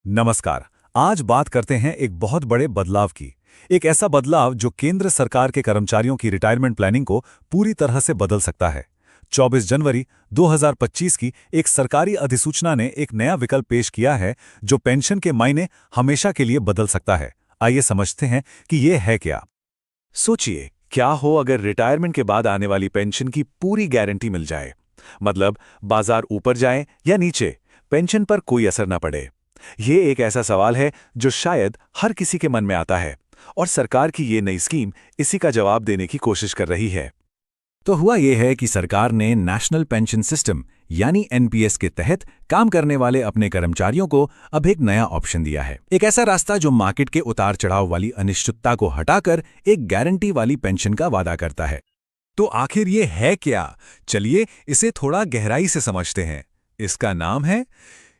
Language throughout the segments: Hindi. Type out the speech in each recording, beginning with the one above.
नमस्कार। आज बात करते हैं एक बहुत बड़े बदलाव की। एक ऐसा बदलाव जो केंद्र सरकार के कर्मचारियों की रिटायरमेंट प्लानिंग को पूरी तरह से बदल सकता है। 24 जनवरी 2025 की एक सरकारी अधिसूचना ने एक नया विकल्प पेश किया है जो पेंशन के मायने हमेशा के लिए बदल सकता है। आइए समझते हैं कि ये है क्या। सोचिए, क्या हो अगर रिटायरमेंट के बाद आने वाली पेंशन की पूरी गारंटी मिल जाए। मतलब बाजार ऊपर जाए या नीचे, पेंशन पर कोई असर न पड़े। ये एक ऐसा सवाल है जो शायद हर किसी के मन में आता है, और सरकार की ये नई स्कीम इसी का जवाब देने की कोशिश कर रही है। तो हुआ यह है कि सरकार ने नेशनल पेंशन सिस्टम यानी एनपीएस के तहत काम करने वाले अपने कर्मचारियों को अब एक नया ऑप्शन दिया है। एक ऐसा रास्ता जो मार्केट के उतार चढ़ाव वाली अनिश्चितता को हटाकर एक गारंटी वाली पेंशन का वादा करता है। तो आखिर ये है क्या? चलिए इसे थोड़ा गहराई से समझते हैं। इसका नाम है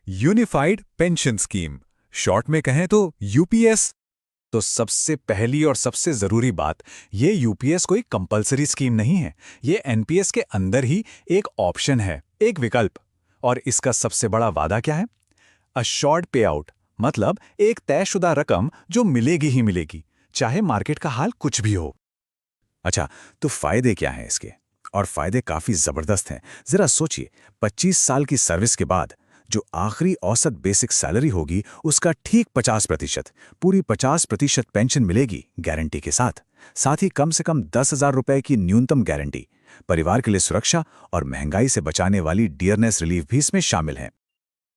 यूनिफाइड पेंशन स्कीम, शॉर्ट में कहें तो यूपीएस। तो सबसे पहली और सबसे जरूरी बात, ये यूपीएस कोई कंपलसरी स्कीम नहीं है। ये एनपीएस के अंदर ही एक ऑप्शन है, एक विकल्प। और इसका सबसे बड़ा वादा क्या है? अश्योर्ड पे आउट, मतलब एक तयशुदा रकम जो मिलेगी ही मिलेगी, चाहे मार्केट का हाल कुछ भी हो। अच्छा, तो फायदे क्या हैं इसके? और फायदे काफी जबरदस्त हैं। जरा सोचिए, 25 साल की सर्विस के बाद जो आखिरी औसत बेसिक सैलरी होगी उसका ठीक 50%, पूरी 50% पेंशन मिलेगी गारंटी के साथ। साथ ही कम से कम 10,000 रुपए की न्यूनतम गारंटी, परिवार के लिए सुरक्षा और महंगाई से बचाने वाली डियरनेस रिलीफ भी इसमें शामिल है।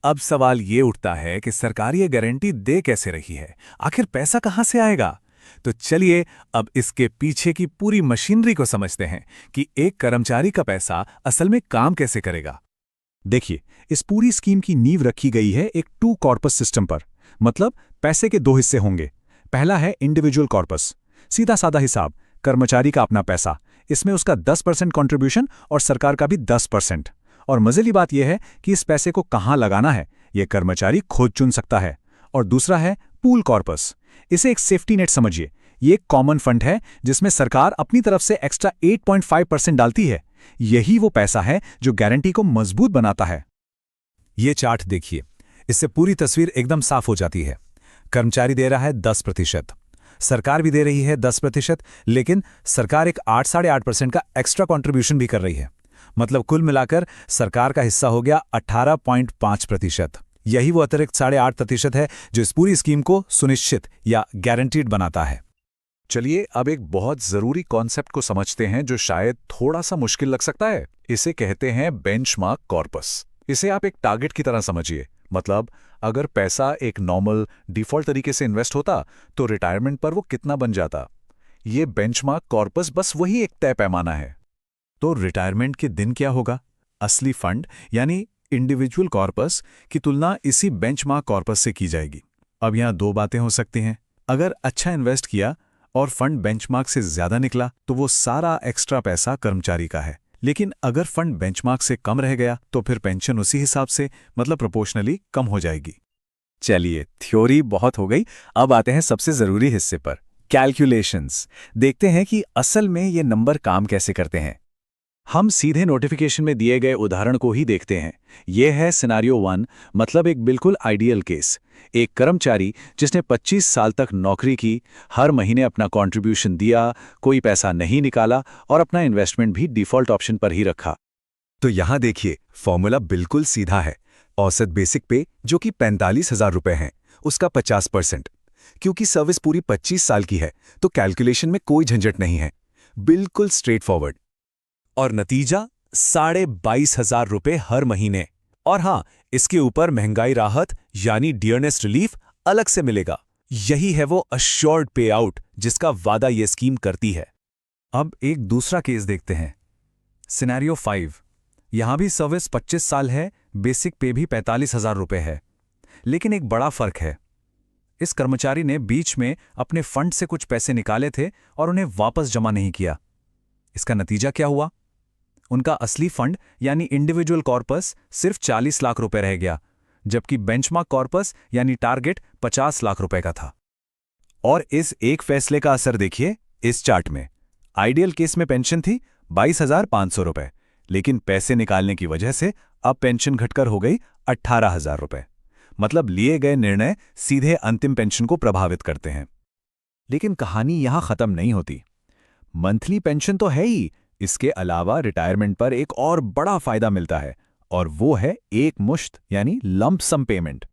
अब सवाल ये उठता है कि सरकार ये गारंटी दे कैसे रही है? आखिर पैसा कहां से आएगा? तो चलिए अब इसके पीछे की पूरी मशीनरी को समझते हैं कि एक कर्मचारी का पैसा असल में काम कैसे करेगा। देखिए, इस पूरी स्कीम की नींव रखी गई है एक टू कॉर्पस सिस्टम पर। मतलब पैसे के दो हिस्से होंगे। पहला है इंडिविजुअल कॉर्पस, सीधा साधा हिसाब, कर्मचारी का अपना पैसा, इसमें उसका 10% कंट्रीब्यूशन और सरकार का भी 10%। और मजेली बात यह है कि इस पैसे को कहां लगाना है यह कर्मचारी खुद चुन सकता है। और दूसरा है पूल कॉर्पस, इसे एक सेफ्टी नेट समझिए। ये एक कॉमन फंड है जिसमें सरकार अपनी तरफ से एक्स्ट्रा 8.5% डालती है। यही वो पैसा है जो गारंटी को मजबूत बनाता है। ये चार्ट देखिए, इससे पूरी तस्वीर एकदम साफ हो जाती है। कर्मचारी दे रहा है 10%, सरकार भी दे रही है 10%, लेकिन सरकार एक 8.5% का एक्स्ट्रा कंट्रीब्यूशन भी कर रही है। मतलब कुल मिलाकर सरकार का हिस्सा हो गया 18.5%। यही वो अतिरिक्त 8.5% है जो इस पूरी स्कीम को सुनिश्चित या गारंटीड बनाता है। चलिए अब एक बहुत जरूरी कॉन्सेप्ट को समझते हैं जो शायद थोड़ा सा मुश्किल लग सकता है। इसे कहते हैं बेंचमार्क कॉर्पस। इसे आप एक टारगेट की तरह समझिए। मतलब अगर पैसा एक नॉर्मल डिफॉल्ट तरीके से इन्वेस्ट होता तो रिटायरमेंट पर वो कितना बन जाता। ये बेंचमार्क कॉर्पस बस वही एक तय पैमाना है। तो रिटायरमेंट के दिन क्या होगा? असली फंड यानी इंडिविजुअल कॉर्पस की तुलना इसी बेंचमार्क कॉर्पस से की जाएगी। अब यहां दो बातें हो सकती हैं। अगर अच्छा इन्वेस्ट किया और फंड बेंचमार्क से ज्यादा निकला तो वो सारा एक्स्ट्रा पैसा कर्मचारी का है। लेकिन अगर फंड बेंचमार्क से कम रह गया तो फिर पेंशन उसी हिसाब से, मतलब प्रोपोर्शनली कम हो जाएगी। चलिए, थ्योरी बहुत हो गई। अब आते हैं सबसे जरूरी हिस्से पर, कैलकुलेशंस। देखते हैं कि असल में ये नंबर काम कैसे करते हैं। हम सीधे नोटिफिकेशन में दिए गए उदाहरण को ही देखते हैं। यह है सिनेरियो 1, मतलब एक बिल्कुल आइडियल केस। एक कर्मचारी जिसने 25 साल तक नौकरी की, हर महीने अपना कंट्रीब्यूशन दिया, कोई पैसा नहीं निकाला और अपना इन्वेस्टमेंट भी डिफॉल्ट ऑप्शन पर ही रखा। तो यहां देखिए, फॉर्मूला बिल्कुल सीधा है। औसत बेसिक पे जो कि 45,000 रुपए है, उसका 50%। क्योंकि सर्विस पूरी 25 साल की है तो कैलकुलेशन में कोई झंझट नहीं है, बिल्कुल स्ट्रेट फॉरवर्ड। और नतीजा 22,500 रुपए हर महीने। और हां, इसके ऊपर महंगाई राहत यानी डियरनेस रिलीफ अलग से मिलेगा। यही है वो अश्योर्ड पे आउट जिसका वादा ये स्कीम करती है। अब एक दूसरा केस देखते हैं, सिनेरियो 5। यहां भी सर्विस 25 साल है, बेसिक पे भी 45,000 रुपए है। लेकिन एक बड़ा फर्क है। इस कर्मचारी ने बीच में अपने फंड से कुछ पैसे निकाले थे और उन्हें वापस जमा नहीं किया। इसका नतीजा क्या हुआ? उनका असली फंड यानी इंडिविजुअल कॉर्पस सिर्फ 40 लाख रुपए रह गया, जबकि बेंचमार्क कॉर्पस यानी टारगेट 50 लाख रुपए का था। और इस एक फैसले का असर देखिए इस चार्ट में। आइडियल केस में पेंशन थी 22,500 रुपए, लेकिन पैसे निकालने की वजह से अब पेंशन घटकर हो गई 18,000 रुपए। मतलब लिए गए निर्णय सीधे अंतिम पेंशन को प्रभावित करते हैं। लेकिन कहानी यहां खत्म नहीं होती। मंथली पेंशन तो है ही, इसके अलावा रिटायरमेंट पर एक और बड़ा फायदा मिलता है, और वो है एक मुश्त यानी लंप सम पेमेंट।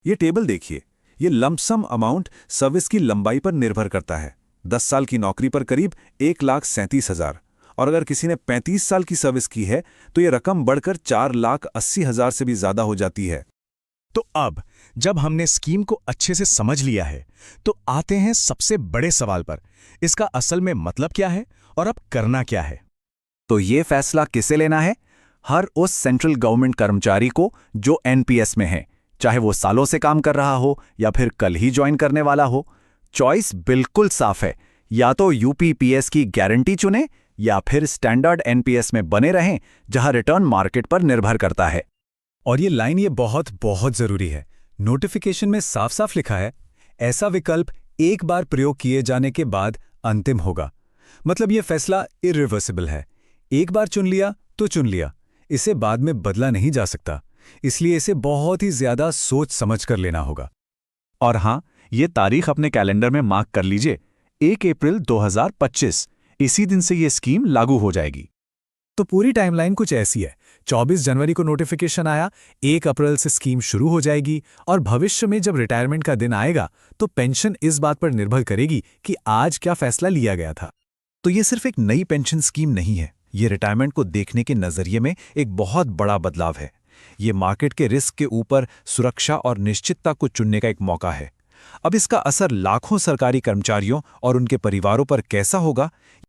ये टेबल देखिए, ये लंप सम अमाउंट सर्विस की लंबाई पर निर्भर करता है। 10 साल की नौकरी पर करीब 1,37,000, और अगर किसी ने 35 साल की सर्विस की है तो ये रकम बढ़कर 4,80,000 से भी ज्यादा हो जाती है। तो अब जब हमने स्कीम को अच्छे से समझ लिया है, तो आते हैं सबसे बड़े सवाल पर। इसका असल में मतलब क्या है और अब करना क्या है? तो ये फैसला किसे लेना है? हर उस सेंट्रल गवर्नमेंट कर्मचारी को जो एनपीएस में है, चाहे वो सालों से काम कर रहा हो या फिर कल ही ज्वाइन करने वाला हो। चॉइस बिल्कुल साफ है, या तो यूपीपीएस की गारंटी चुने या फिर स्टैंडर्ड एनपीएस में बने रहें, जहां रिटर्न मार्केट पर निर्भर करता है। और ये लाइन ये बहुत बहुत जरूरी है। नोटिफिकेशन में साफ साफ लिखा है, ऐसा विकल्प एक बार प्रयोग किए जाने के बाद अंतिम होगा। मतलब ये फैसला इरिवर्सिबल है। एक बार चुन लिया तो चुन लिया, इसे बाद में बदला नहीं जा सकता। इसलिए इसे बहुत ही ज्यादा सोच समझ कर लेना होगा। और हां, ये तारीख अपने कैलेंडर में मार्क कर लीजिए, 1 अप्रैल 2025। इसी दिन से ये स्कीम लागू हो जाएगी। तो पूरी टाइमलाइन कुछ ऐसी है। 24 जनवरी को नोटिफिकेशन आया, 1 अप्रैल से स्कीम शुरू हो जाएगी, और भविष्य में जब रिटायरमेंट का दिन आएगा तो पेंशन इस बात पर निर्भर करेगी कि आज क्या फैसला लिया गया था। तो ये सिर्फ एक नई पेंशन स्कीम नहीं है, ये रिटायरमेंट को देखने के नजरिए में एक बहुत बड़ा बदलाव है। ये मार्केट के रिस्क के ऊपर सुरक्षा और निश्चितता को चुनने का एक मौका है। अब इसका असर लाखों सरकारी कर्मचारियों और उनके परिवारों पर कैसा होगा,